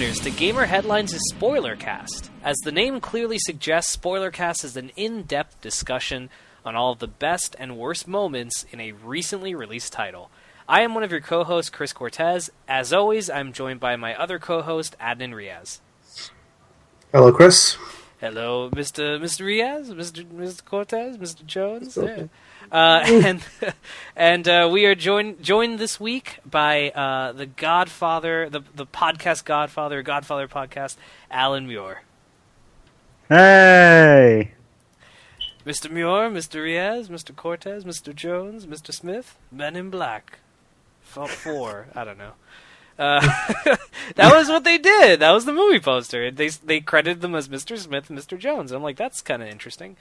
listeners to Gamer Headlines' Spoilercast. As the name clearly suggests, Spoilercast is an in-depth discussion on all of the best and worst moments in a recently released title. I am one of your co-hosts, Chris Cortez. As always, I'm joined by my other co-host, Adnan Riaz. Hello, Chris. Hello, Mr. Riaz, Mr. Cortez, Mr. Jones. Okay. And we are joined this week by the Godfather, the podcast Godfather podcast, Alan Muir. Hey! Mr. Muir, Mr. Riaz, Mr. Cortez, Mr. Jones, Mr. Smith, Men in Black. 4, I don't know. That was what they did. That was the movie poster. They credited them as Mr. Smith and Mr. Jones. I'm like, that's kind of interesting.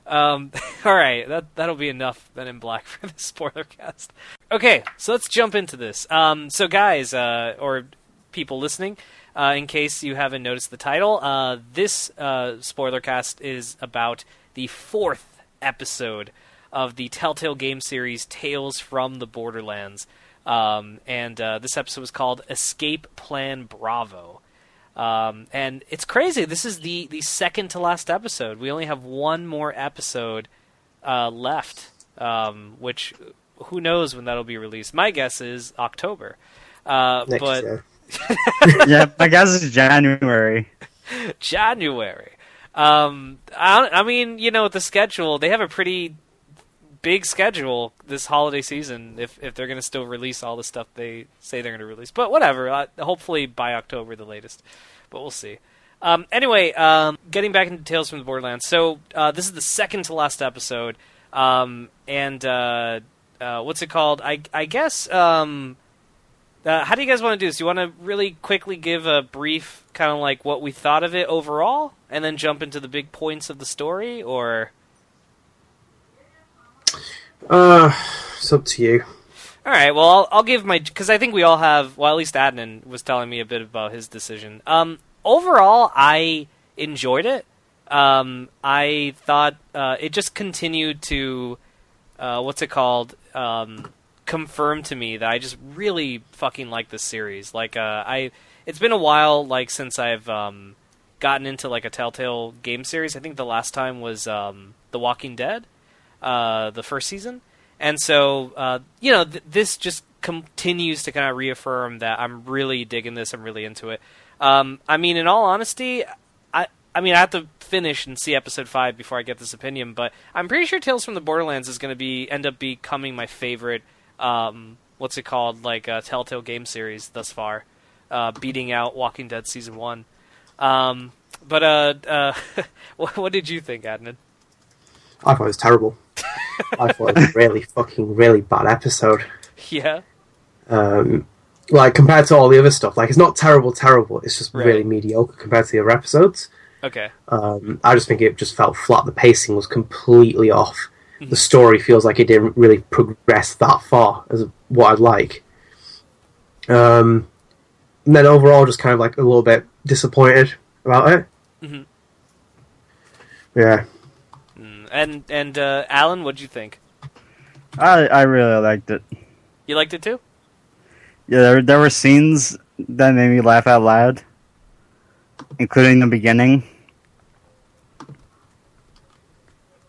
All right, that'll be enough Men in Black for the spoiler cast. Okay, so let's jump into this. So guys, or people listening, in case you haven't noticed the title, this spoiler cast is about the 4th episode of the Telltale game series Tales from the Borderlands. And this episode was called Escape Plan Bravo. And it's crazy. This is the second to last episode. We only have one more episode left, which who knows when that'll be released. My guess is October. Next but year. Yeah, my guess is January. January. I mean, you know, with the schedule, they have a pretty big schedule this holiday season if they're going to still release all the stuff they say they're going to release. But whatever, hopefully by October the latest. But we'll see. Anyway, getting back into Tales from the Borderlands. So this is the second to last episode. And what's it called? I guess, how do you guys want to do this? Do you want to really quickly give a brief kind of like what we thought of it overall and then jump into the big points of the story, or... It's up to you. All right, well, I'll give my... Because I think we all have... Well, at least Adnan was telling me a bit about his decision. Overall, I enjoyed it. I thought it just continued to... confirm to me that I just really fucking like this series. Like, it's been a while, like, since I've gotten into, like, a Telltale game series. I think the last time was The Walking Dead. The first season, and so you know, this just continues to kind of reaffirm that I'm really digging this. I'm really into it. I mean, in all honesty, I mean, I have to finish and see episode 5 before I get this opinion, but I'm pretty sure Tales from the Borderlands is going to end up becoming my favorite. Telltale game series thus far, beating out Walking Dead season 1. What did you think, Adnan? I thought it was terrible. I thought it was a really bad episode. Yeah. Like, compared to all the other stuff. Like, it's not terrible. It's just Right. really mediocre compared to the other episodes. Okay. I just think it just felt flat. The pacing was completely off. The story feels like it didn't really progress that far as what I'd like. And then overall, just kind of like a little bit disappointed about it. Mm-hmm. Yeah. And Alan, what'd you think? I really liked it. You liked it too? Yeah, there were scenes that made me laugh out loud, including the beginning.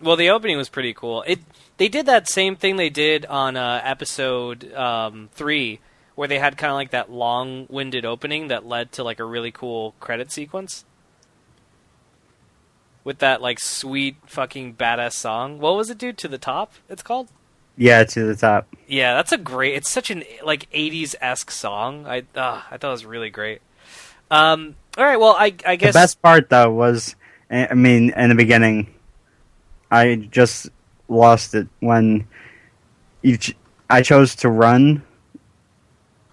Well, the opening was pretty cool. They did that same thing they did on episode 3, where they had kind of like that long-winded opening that led to like a really cool credit sequence. With that, like, sweet fucking badass song. What was it, dude? To the Top, it's called? Yeah, To the Top. Yeah, that's a great... It's such an, like, 80s-esque song. I thought it was really great. All right, well, I guess... The best part, though, was... I mean, in the beginning, I just lost it when I chose to run.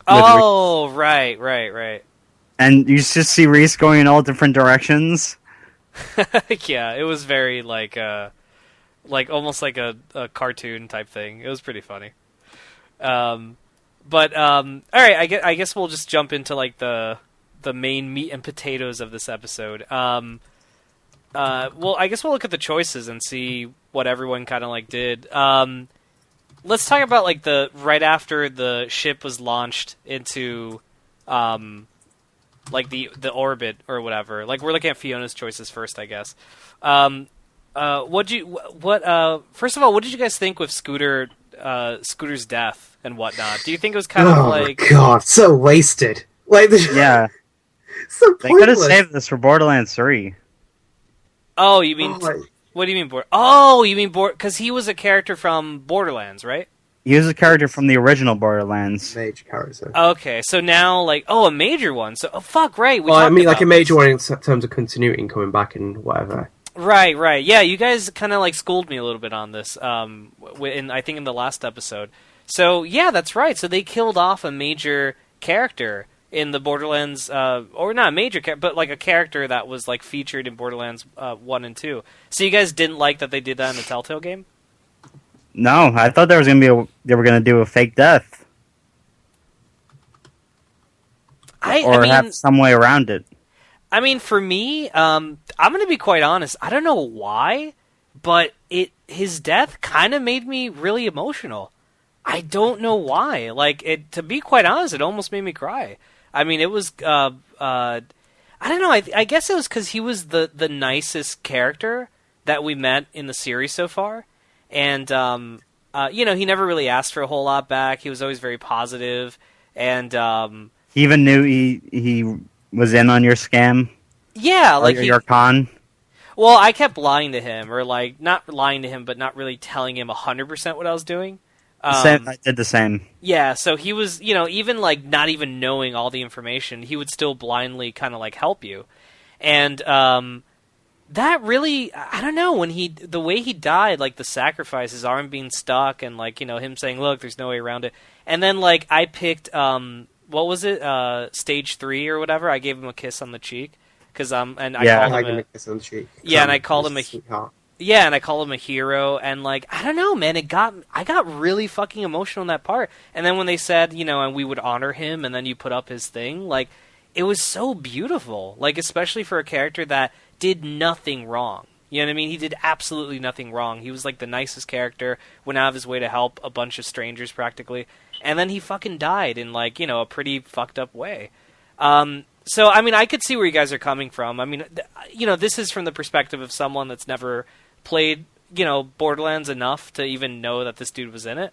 Oh, right. And you just see Reese going in all different directions. Yeah, it was very like almost like a cartoon type thing. It was pretty funny. All right, I guess we'll just jump into like the main meat and potatoes of this episode. Well, I guess we'll look at the choices and see what everyone kind of like did. Let's talk about like right after the ship was launched into like the orbit or whatever. Like we're looking at Fiona's choices first, I guess. First of all, what did you guys think with Scooter's death and whatnot? Do you think it was kind of like... Oh god, so wasted. Like, Yeah. so They could have pointless. saved this for Borderlands 3. Oh, you mean... Oh, like- What do you mean Oh, you mean because he was a character from Borderlands, right? He was a character from the original Borderlands. Major character. Okay, so now, like, a major one. So, fuck, right. Well, I mean, like a about major this. one in terms of continuity and coming back and whatever. Right. Yeah, you guys kind of, like, schooled me a little bit on this, I think in the last episode. So, yeah, that's right. So they killed off a major character in the Borderlands, or not a major character, but, like, a character that was, like, featured in Borderlands 1 and 2. So you guys didn't like that they did that in the Telltale game? No, I thought there was gonna be they were gonna do a fake death, or have some way around it. I mean, for me, I'm going to be quite honest. I don't know why, but his death kind of made me really emotional. I don't know why. Like, to be quite honest, it almost made me cry. I mean, it was, I don't know. I guess it was because he was the nicest character that we met in the series so far. And, he never really asked for a whole lot back. He was always very positive. And, he even knew he was in on your scam. Yeah, like your con. Well, I kept lying to him, or like not lying to him, but not really telling him 100% what I was doing. I did the same. Yeah, so he was, even like not even knowing all the information, he would still blindly kind of like help you, and that really, I don't know, the way he died, like the sacrifice, his arm being stuck, and like him saying, "Look, there's no way around it," and then like I picked what was it, stage 3 or whatever. I gave him a kiss on the cheek. Cause I called him a kiss on the cheek. Yeah, and I called him sweetheart. Yeah, and I called him a hero, and like I don't know, man, I got really fucking emotional in that part. And then when they said, and we would honor him, and then you put up his thing, like it was so beautiful. Like especially for a character that did nothing wrong. You know what I mean? He did absolutely nothing wrong. He was like the nicest character, went out of his way to help a bunch of strangers practically, and then he fucking died in like a pretty fucked up way. So, I mean, I could see where you guys are coming from. I mean, this is from the perspective of someone that's never played, Borderlands enough to even know that this dude was in it.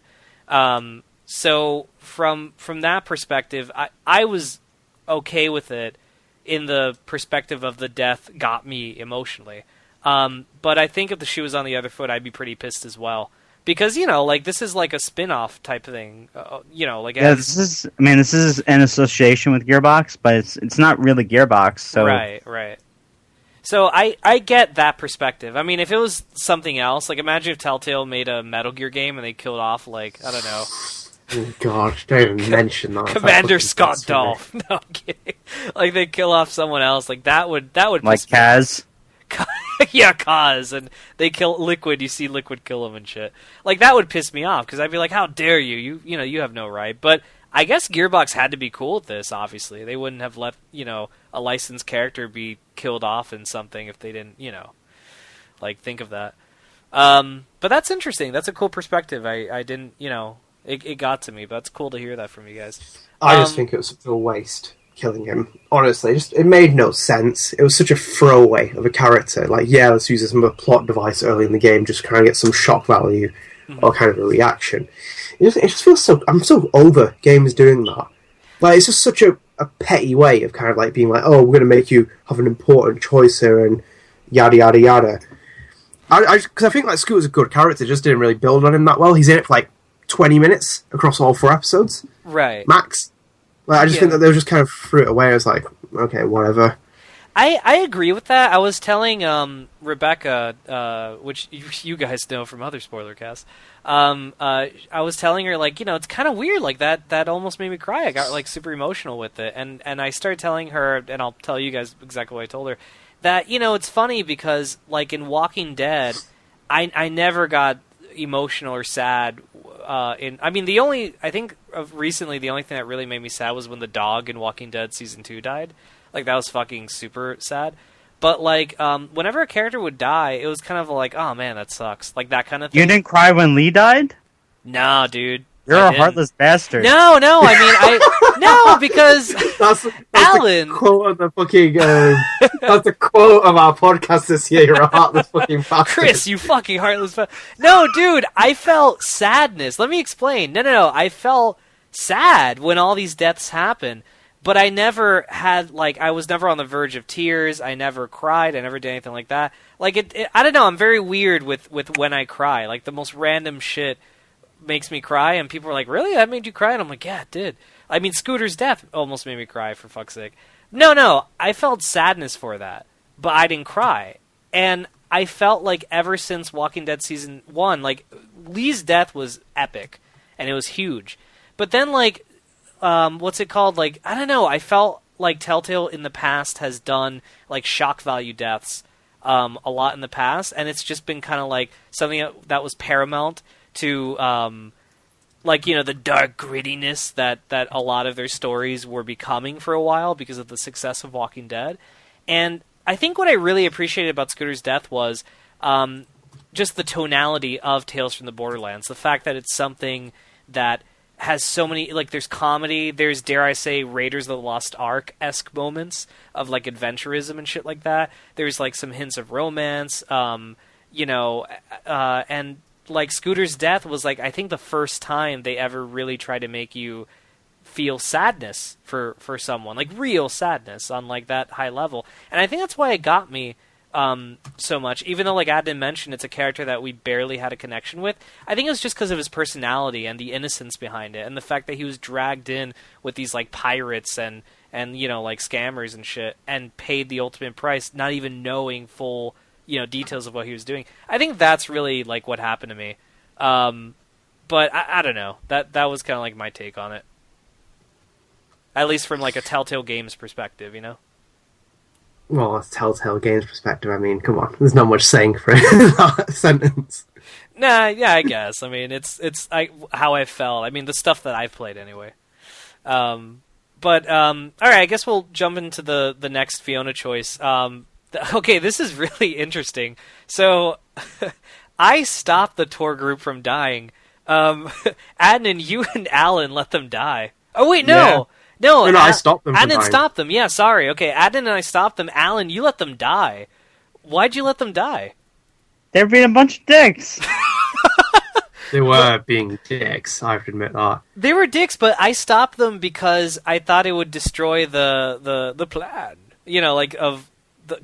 So, from that perspective, I was okay with it in the perspective of the death got me emotionally. But I think if the shoe was on the other foot, I'd be pretty pissed as well. Because, like, this is like a spin-off type thing, like... Yeah, this is an association with Gearbox, but it's not really Gearbox, so... Right. So I get that perspective. I mean, if it was something else, like, imagine if Telltale made a Metal Gear game and they killed off, like, I don't know... Oh, God, don't even mention that. Commander Scott Dolph. No, I'm kidding. Like, they kill off someone else, like, that would like Kaz? Yeah, Kaz, and they kill Liquid. You see Liquid kill him and shit. Like that would piss me off because I'd be like, "How dare you? You have no right." But I guess Gearbox had to be cool with this. Obviously, they wouldn't have let a licensed character be killed off in something if they didn't like think of that. But that's interesting. That's a cool perspective. I didn't it got to me, but it's cool to hear that from you guys. I just think it was a waste. Killing him, honestly, it made no sense. It was such a throwaway of a character. Like, yeah, let's use this as a plot device early in the game, just kind of get some shock value or kind of a reaction. It just feels so. I'm so over games doing that. Like, it's just such a petty way of kind of like being like, oh, we're going to make you have an important choice here and yada yada yada. Because I think like Scooter's a good character, just didn't really build on him that well. He's in it for like 20 minutes across all 4 episodes, right? Max. Like, I just think that they just kind of threw it away as like, okay, whatever. I agree with that. I was telling Rebecca, which you guys know from other Spoilercasts, I was telling her, like, it's kind of weird, like, that almost made me cry. I got, like, super emotional with it. And I started telling her, and I'll tell you guys exactly what I told her, that, it's funny because, like, in Walking Dead, I never got emotional or sad recently the only thing that really made me sad was when the dog in Walking Dead season 2 died. Like, that was fucking super sad. But like whenever a character would die, it was kind of like, oh man, that sucks, like that kind of thing. You didn't cry when Lee died? Nah, dude, You're a heartless bastard. No, I mean, no, because That's Alan. the quote of the fucking. That's the quote of our podcast this year. You're a heartless fucking bastard. Chris, you fucking heartless bastard. No, dude, I felt sadness. Let me explain. No. I felt sad when all these deaths happened, but I never had, like, I was never on the verge of tears. I never cried. I never did anything like that. Like, I don't know. I'm very weird with when I cry. Like, the most random shit makes me cry, and people are like, really? That made you cry? And I'm like, yeah, it did. I mean, Scooter's death almost made me cry, for fuck's sake. No, I felt sadness for that, but I didn't cry. And I felt like ever since Walking Dead Season 1, like, Lee's death was epic, and it was huge. But then, like, what's it called? Like, I don't know, I felt like Telltale in the past has done, like, shock value deaths a lot in the past, and it's just been kind of like something that was paramount to, like, you know, the dark grittiness that a lot of their stories were becoming for a while because of the success of Walking Dead. And I think what I really appreciated about Scooter's death was just the tonality of Tales from the Borderlands. The fact that it's something that has so many, like, there's comedy, there's, dare I say, Raiders of the Lost Ark-esque moments of, like, adventurism and shit like that. There's, like, some hints of romance, you know, and, like, Scooter's death was, like, I think the first time they ever really tried to make you feel sadness for someone, like, real sadness on, like, that high level. And I think that's why it got me so much, even though, like Adnan mentioned, it's a character that we barely had a connection with. I think it was just because of his personality and the innocence behind it, and the fact that he was dragged in with these, like, pirates and you know, like, scammers and shit, and paid the ultimate price, not even knowing full, you know, details of what he was doing. I think that's really, like, what happened to me. But I don't know. That was kind of like my take on it, at least from, like, a Telltale Games perspective, you know. Well, that's Telltale Games perspective. I mean, come on, there's not much saying for that sentence. Nah, yeah, I guess. I mean, it's how I felt. I mean, the stuff that I've played anyway. But all right, I guess we'll jump into the next Fiona choice. Okay, this is really interesting. So, I stopped the tour group from dying. Adnan, you and Alan let them die. Oh wait, no. Yeah. No, I stopped them from Adnan dying. stopped them. Yeah, sorry. Okay, Adnan and I stopped them. Alan, you let them die. Why'd you let them die? They're being a bunch of dicks. They were being dicks, I have to admit that. They were dicks, but I stopped them because I thought it would destroy the plan. You know, like,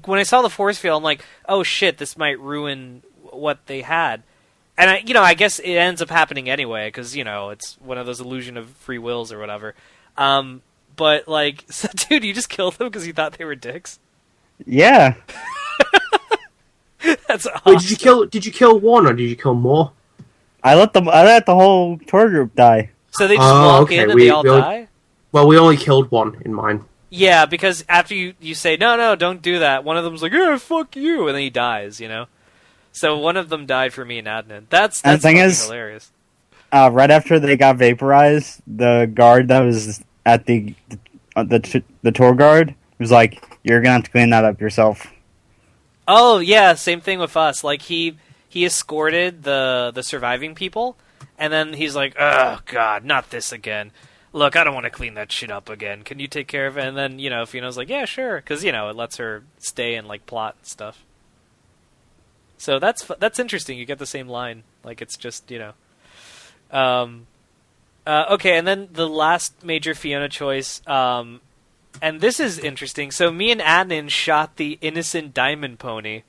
when I saw the force field, I'm like, oh shit, this might ruin what they had. And I guess it ends up happening anyway, because, you know, it's one of those illusion of free wills or whatever. But, like, so, dude, you just killed them because you thought they were dicks? Yeah. That's awesome. Wait, did you kill one or did you kill more? I let the whole tour group die. So they just walk in and they all die? Well, we only killed one in mine. Yeah, because after you say, no, don't do that, one of them's like, yeah, fuck you, and then he dies, you know? So one of them died for me and Adnan. That's and the thing is, hilarious. Right after they got vaporized, the guard that was at the tour guard was like, "You're gonna have to clean that up yourself." Oh yeah, same thing with us. Like he escorted the surviving people, and then he's like, "Oh God, not this again. Look, I don't want to clean that shit up again. Can you take care of it?" And then Fiona's like, "Yeah, sure," because it lets her stay and like plot and stuff. So that's interesting. You get the same line. Like it's just okay, and then the last major Fiona choice, and this is interesting. So me and Adnan shot the innocent diamond pony,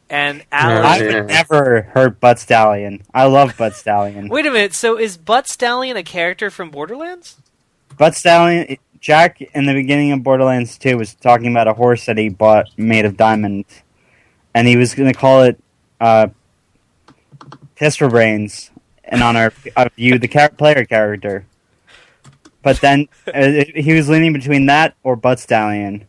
and Alan... I would never hurt Butt Stallion. I love Butt Stallion. Wait a minute, so is Butt Stallion a character from Borderlands? Butt Stallion... Jack, in the beginning of Borderlands 2, was talking about a horse that he bought made of diamonds, and he was going to call it Pistol Brains, in honor of you, the player character. But then he was leaning between that or Butt Stallion.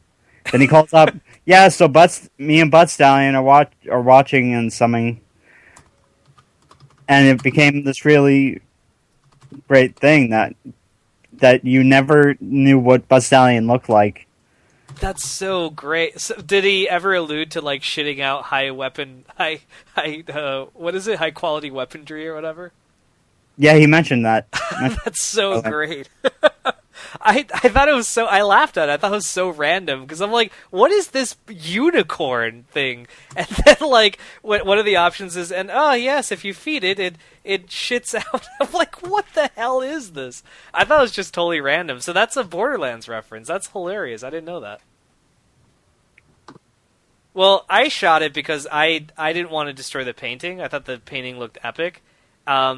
Then he calls up, yeah, so me and Butt Stallion are watching and something. And it became this really great thing that you never knew what Butt Stallion looked like. That's so great. So, did he ever allude to like shitting out high quality weaponry or whatever? Yeah, he mentioned that. That's so great. I thought it was so... I laughed at it. I thought it was so random, because I'm like, what is this unicorn thing? And then, like, one of the options is, and, oh, yes, if you feed it, it shits out. I'm like, what the hell is this? I thought it was just totally random. So that's a Borderlands reference. That's hilarious. I didn't know that. Well, I shot it because I didn't want to destroy the painting. I thought the painting looked epic. I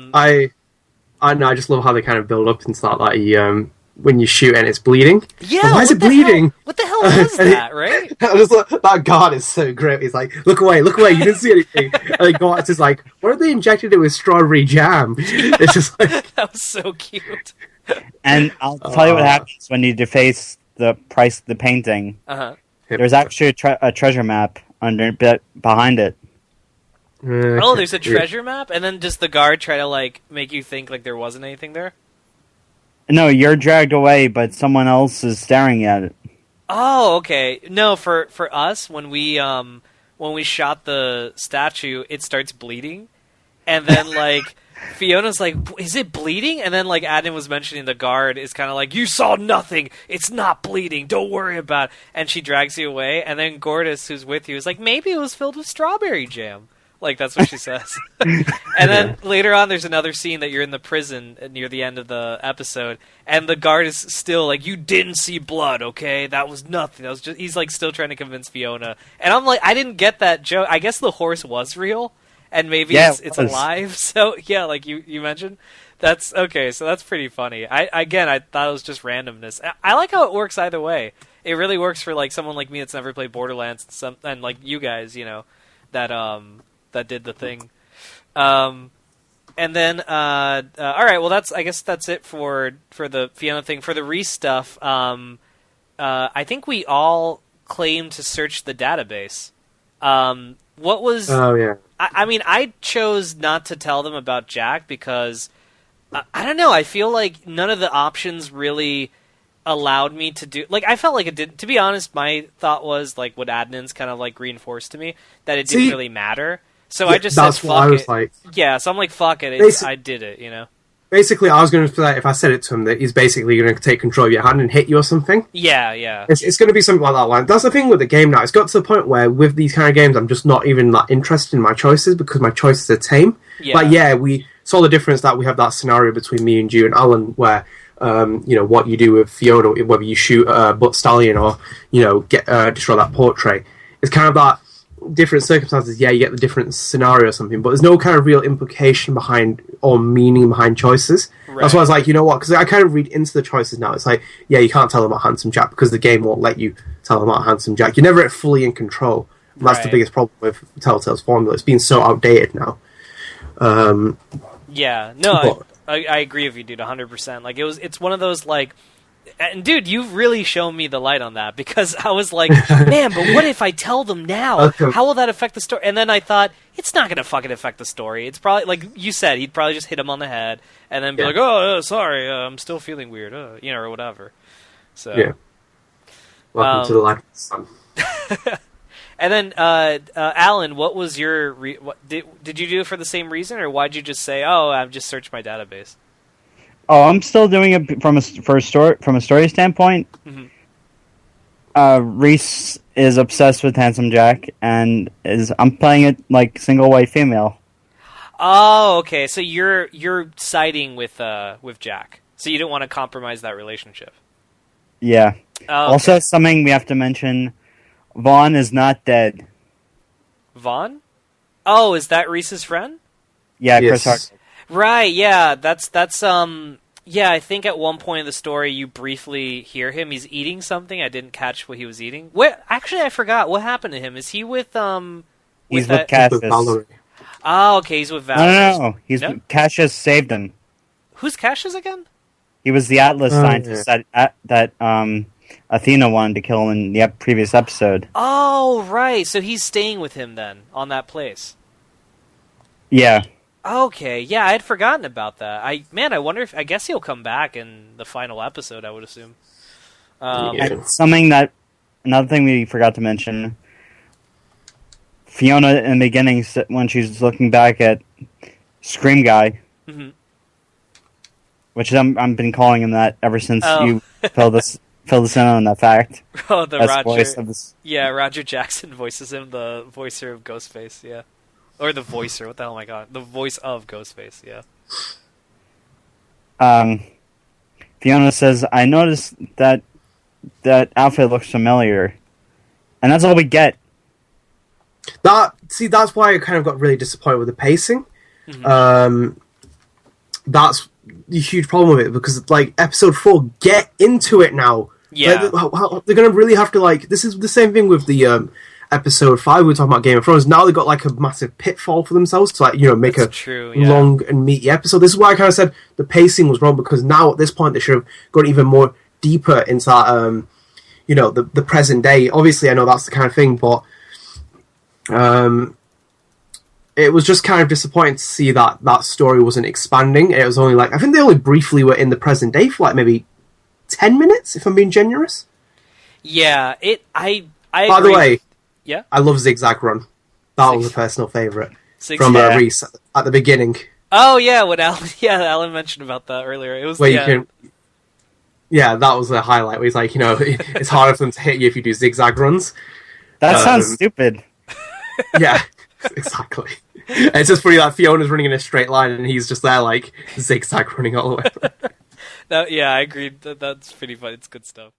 know. I just love how they kind of build up into that. Like, when you shoot and it's bleeding. Yeah. Well, why is it bleeding? What the hell is that? Right? That guard is so great. He's like, look away. You didn't see anything. And the guard's just like, what if they injected it with strawberry jam? It's just like that was so cute. And I'll tell you what happens when you deface the painting. Uh-huh. There's actually a treasure map behind it. Oh, there's a treasure map? And then does the guard try to, like, make you think like there wasn't anything there? No, you're dragged away, but someone else is staring at it. Oh, okay. No, for us, when we shot the statue, it starts bleeding. And then, like, Fiona's like, is it bleeding? And then, like, Adam was mentioning, the guard is kind of like, you saw nothing! It's not bleeding! Don't worry about it! And she drags you away, and then Gortys, who's with you, is like, maybe it was filled with strawberry jam. Like, that's what she says. And then later on, there's another scene that you're in the prison near the end of the episode, and the guard is still like, you didn't see blood, okay? That was nothing. That was just... He's, like, still trying to convince Fiona. And I'm like, I didn't get that joke. I guess the horse was real, and maybe it's alive. So, yeah, like you mentioned. That's... Okay, so that's pretty funny. I thought it was just randomness. I like how it works either way. It really works for, like, someone like me that's never played Borderlands, and like, you guys, you know, that did the thing. And then, all right, well, I guess that's it for the Fiona thing. For the Reese stuff, I think we all claimed to search the database. What was... Oh, yeah. I mean, I chose not to tell them about Jack because, I don't know, I feel like none of the options really allowed me to do... Like, I felt like it did... To be honest, my thought was, like, what admins kind of, like, reinforced to me, that it didn't really matter. So yeah, I just said, fuck it. Like, yeah, so I'm like, fuck it. I did it, you know? Basically, I was going to say, if I said it to him, that he's basically going to take control of your hand and hit you or something. Yeah. It's going to be something like that line. That's the thing with the game now. It's got to the point where, with these kind of games, I'm just not even that interested in my choices because my choices are tame. Yeah. Like, yeah, we saw the difference that we have that scenario between me and you and Alan where, you know, what you do with Fiona, whether you shoot a butt stallion or, you know, destroy that portrait. It's kind of that... different circumstances, yeah, you get the different scenario or something, but there's no kind of real implication behind or meaning behind choices. Right. That's why I was like, you know what, because I kind of read into the choices now. It's like, yeah, you can't tell them about Handsome Jack because the game won't let you tell them about Handsome Jack. You're never fully in control. And that's the biggest problem with Telltale's formula. It's been so outdated now. Yeah, no, I agree with you, dude, 100%. Like, it's one of those, like... And dude, you've really shown me the light on that because I was like, man, but what if I tell them now? How will that affect the story? And then I thought, it's not going to fucking affect the story. It's probably, like you said, he'd probably just hit him on the head and then be like, oh, sorry, I'm still feeling weird, you know, or whatever. So, yeah. Welcome to the life of the sun. And then, Alan, what was your... did you do it for the same reason, or why'd you just say, oh, I've just searched my database? Oh, I'm still doing it from a story standpoint. Mm-hmm. Reese is obsessed with Handsome Jack, and I'm playing it like single white female. Oh, okay. So you're siding with Jack, so you don't want to compromise that relationship. Yeah. Oh, okay. Also, something we have to mention: Vaughn is not dead. Vaughn? Oh, is that Reese's friend? Yeah, yes. Chris Hart. Right, yeah, that's yeah, I think at one point in the story you briefly hear him. He's eating something. I didn't catch what he was eating. Actually, I forgot. What happened to him? Is he with He's with Cassius. Oh, okay, he's with Valerie. No. Cassius saved him. Who's Cassius again? He was the Atlas scientist that Athena wanted to kill in the previous episode. Oh, right. So he's staying with him then on that place. Yeah. Okay, yeah, I had forgotten about that. I wonder if... I guess he'll come back in the final episode, I would assume. And another thing we forgot to mention, Fiona in the beginning, when she's looking back at Scream Guy, mm-hmm. which I've been calling him that ever since Oh. you filled us in on that fact. Oh, the As Roger. voice of this. Yeah, Roger Jackson voices him, the voicer of Ghostface. Yeah, or the voicer. What the hell am I calling? The voice of Ghostface. Yeah. Fiona says, "I noticed that outfit looks familiar," and that's all we get. That's why I kind of got really disappointed with the pacing. Mm-hmm. That's the huge problem with it, because like episode 4, get into it now. Yeah. Like, they're gonna really have to, like, this is the same thing with the episode 5 we were talking about Game of Thrones. Now they've got like a massive pitfall for themselves to, like, you know, make That's a true, yeah. long and meaty episode. This is why I kind of said the pacing was wrong, because now at this point they should have gone even more deeper into that, you know, the present day. Obviously I know that's the kind of thing, but it was just kind of disappointing to see that that story wasn't expanding. It was only like, I think they only briefly were in the present day for like maybe 10 minutes, if I'm being generous. Yeah. I By the agree. way, Yeah. I love Zigzag Run. That was a personal favourite from Yeah. Reese at the beginning. Oh yeah, what Alan? Yeah, Alan mentioned about that earlier. It was Where yeah. you can... Yeah, that was the highlight, where he's like, you know, it's harder for them to hit you if you do zigzag runs. That sounds stupid. Yeah, exactly. And it's just funny that Fiona's running in a straight line and he's just there, like, zigzag running all the way. Yeah, I agreed. That's pretty fun. It's good stuff.